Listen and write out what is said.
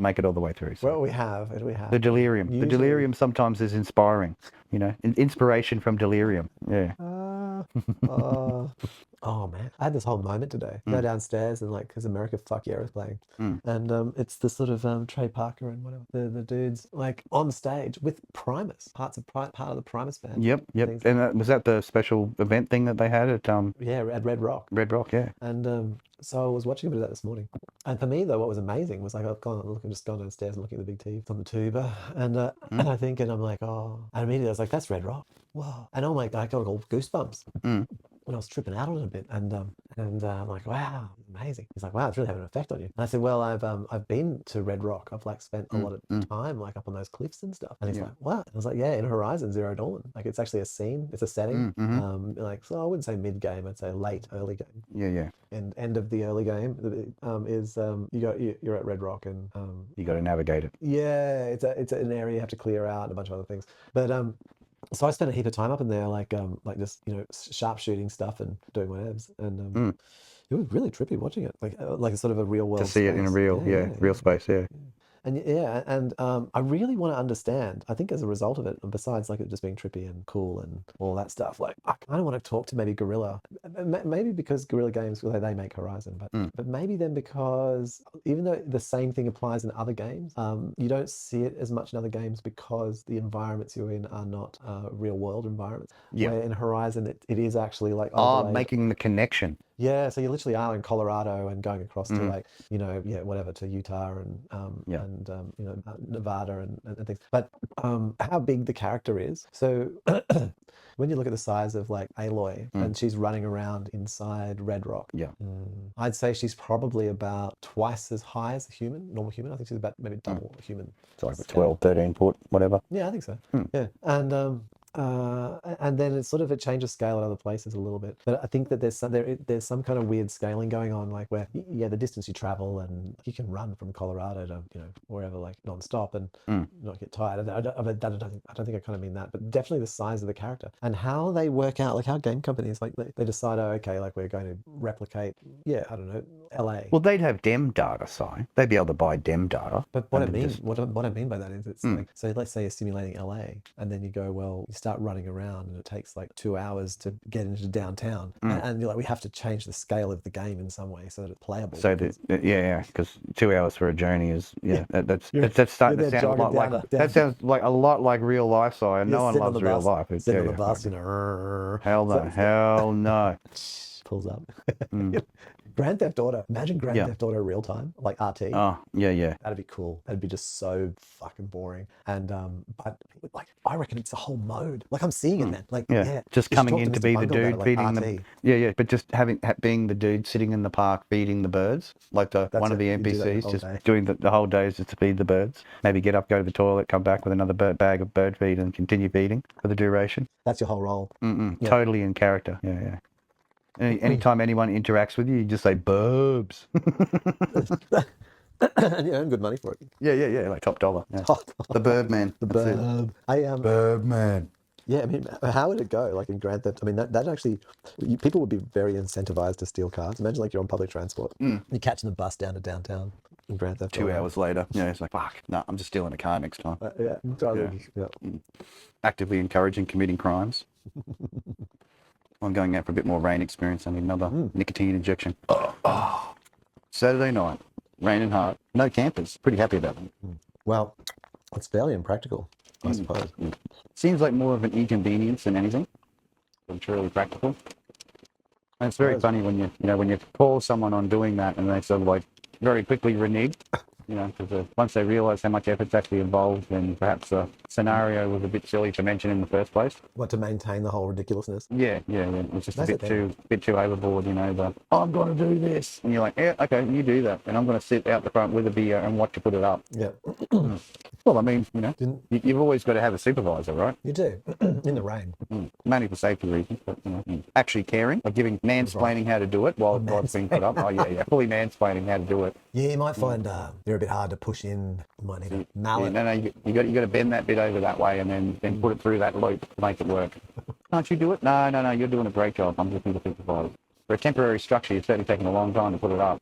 make it all the way through. So. Well, we have. The delirium. Usually. The delirium sometimes is inspiring. Inspiration from delirium. Yeah. Oh man, I had this whole moment today. Go downstairs and because America Fuck Yeah is playing, and it's the sort of Trey Parker and whatever the dudes on stage with Primus, part of the Primus band. Yep. And was that the special event thing that they had at at Red Rock. Red Rock, yeah. And so I was watching a bit of that this morning. And for me though, what was amazing was I've just gone downstairs and looking at the big TV on the tuba, and I'm like, oh, and immediately I was like, that's Red Rock. Whoa! And oh my God, I got all goosebumps. When I was tripping out a little bit, and I'm like, wow, amazing. He's like, wow, it's really having an effect on you. And I said, well, I've been to Red Rock. I've spent a lot of time up on those cliffs and stuff. And he's like, what? And I was like, yeah, in Horizon Zero Dawn. It's actually a scene. It's a setting. So I wouldn't say mid game. I'd say early game. Yeah. And end of the early game is you're at Red Rock and you got to navigate it. Yeah, it's an area you have to clear out and a bunch of other things, but so I spent a heap of time up in there, just sharpshooting stuff and doing whatevs, and it was really trippy watching it, like a sort of a real world to see space. it in a real real space, yeah. And I really want to understand. I think as a result of it, besides it just being trippy and cool and all that stuff, I kind of want to talk to maybe Guerrilla, maybe because Guerrilla Games, they make Horizon, but maybe then because even though the same thing applies in other games, you don't see it as much in other games because the environments you're in are not real world environments. Yeah. Where in Horizon it is actually making the connection. Yeah, so you literally are in Colorado and going across to whatever, to Utah and Nevada and things. But how big the character is. So when you look at the size of Aloy and she's running around inside Red Rock, I'd say she's probably about twice as high as a normal human. I think she's about maybe double a human. It's like 12, 13 foot, whatever. Yeah, I think so. Yeah, and then it changes scale at other places a little bit, but I think that there's some kind of weird scaling going on, where the distance you travel, and you can run from Colorado to wherever non-stop and not get tired. I don't think I kind of mean that, but definitely the size of the character and how they work out, how game companies they decide, oh, okay, we're going to replicate, I don't know, LA. Well, they'd have dem data, Si. They'd be able to buy dem data. But what I mean by that is it's so let's say you're simulating LA, and then you go, well, you start running around and it takes 2 hours to get into downtown, and you're like, we have to change the scale of the game in some way so that it's playable. So because 2 hours for a journey is that's starting to sound a lot that sounds like a lot like real life, Si, and no one loves real life. Sitting on the bus, hell no. Pulls up. Grand Theft Auto. Imagine Grand Theft Auto real time, like RT. Oh, yeah. That'd be cool. That'd be just so fucking boring. And but I reckon it's a whole mode. I'm seeing it, man. Just coming in to be the dude feeding them. Yeah. But just being the dude sitting in the park feeding the birds, one of the NPCs, just doing the whole day is just to feed the birds. Maybe get up, go to the toilet, come back with another bag of bird feed, and continue feeding for the duration. That's your whole role. Totally in character. Yeah. Anytime anyone interacts with you, you just say "burbs," and you earn good money for it. Yeah, like top dollar. Yeah. The Birdman. The Bird. Birdman. Yeah, I mean, how would it go? In Grand Theft, I mean, that actually, people would be very incentivized to steal cars. Imagine you're on public transport, you're catching the bus down to downtown in Grand Theft. 2 hours later, it's like, fuck, no, I'm just stealing a car next time. Actively encouraging committing crimes. I'm going out for a bit more rain experience. I need another nicotine injection. Saturday night, raining hard. No campers. Pretty happy about that. Well, it's fairly impractical, I suppose. Seems like more of an inconvenience than anything. Than truly practical. And it's very funny when you call someone on doing that and they sort of very quickly renege. Because once they realise how much effort's actually involved, then perhaps the scenario was a bit silly to mention in the first place. To maintain the whole ridiculousness? Yeah. It's just a bit too overboard, I'm going to do this. And you're like, yeah, okay, you do that. And I'm going to sit out the front with a beer and watch you put it up. Yeah. Well, I mean, you've always got to have a supervisor, right? You do, in the rain. Mainly for safety reasons, but, actually caring, giving mansplaining how to do it while it's being put up. Oh, yeah, fully mansplaining how to do it. Yeah, you might find they're a bit hard to push in. You might need a mallet. No, you got to bend that bit over that way and then put it through that loop to make it work. Can't you do it? No, you're doing a great job. I'm just going to supervise. For a temporary structure, it's certainly taking a long time to put it up.